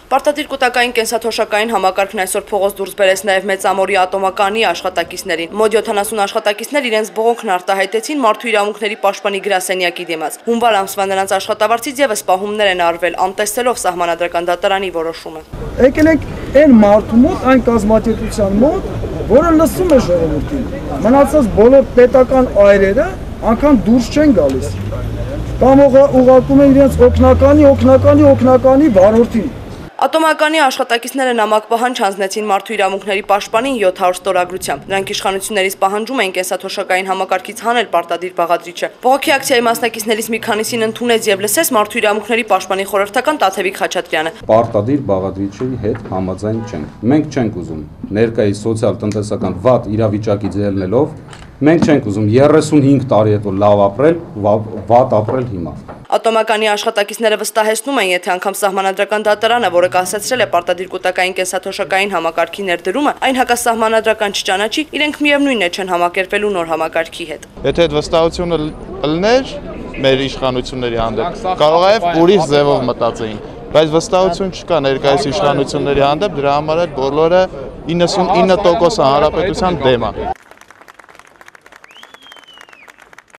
Պարտադիր կուտակային կենսաթոշակային համակարգն այսօր փողոց դուրս բերեց նաև Մեծամորի ատոմականի աշխատակիցներին։ Մոտ 70 աշխատակիցներ իրենց բողոքն արտահայտեցին Մարդու իրավունքների պաշտպանի գրասենյակի դիմաց։ Հունվար ամսվա նրանց աշխատավարձից եւս պահումներ են արվել, անտեսելով Սահմանադրական դատարանի որոշումը։ Եկել ենք այն մարդու մոտ, այն կազմակերպության մոտ, որը լսում է ժողովրդին։ Մնացած բոլոր պետական այրերը անգամ դուրս չեն գալիս։ Կամ ուղարկում են իրենց օգնականի վարորդին։ Ատոմականի աշխատակիցները նամակ պահանջ հանձնեցին Մարդու իրավունքների պաշտպանին 700 ստորագրությամբ։ Նրանք իշխանություններից պահանջում էին կենսաթոշակային համակարգից հանել պարտադիր բաղադրիչը։ Բողոքի ակցիայի մասնակիցներից մի քանիսին ընդունեց եւ լսեց Մարդու իրավունքների պաշտպանի խորհրդական Տաթևիկ Խաչատրյանը։ Պարտադիր բաղադրիչի հետ համաձայն չենք։ Մենք չենք ուզում ներկայիս սոցիալ-տնտեսական վատ իրավիճակից ելնելով մենք չենք ուզում 35 տարի հետո լավ ապրել, վատ ապրել հիմա։ Ատոմականի աշխատակիցները վստահեցնում են, եթե անգամ Սահմանադրական դատարանը, որը կասեցրել է պարտադիր կուտակային կենսաթոշակային համակարգի ներդրումը, այն հակասահմանադրական չճանաչի, իրենք միևնույնն է չեն համակերպելու նոր համակարգի հետ։ Եթե այդ վստահությունը լներ մեր իշխանությունների հանդեպ, կարող է ուրիշ ձևով մտածեին, բայց վստահություն չկա ներկայիս իշխանությունների հանդեպ, դրա համար էլ բոլորը 99% հանրապետության դեմ է։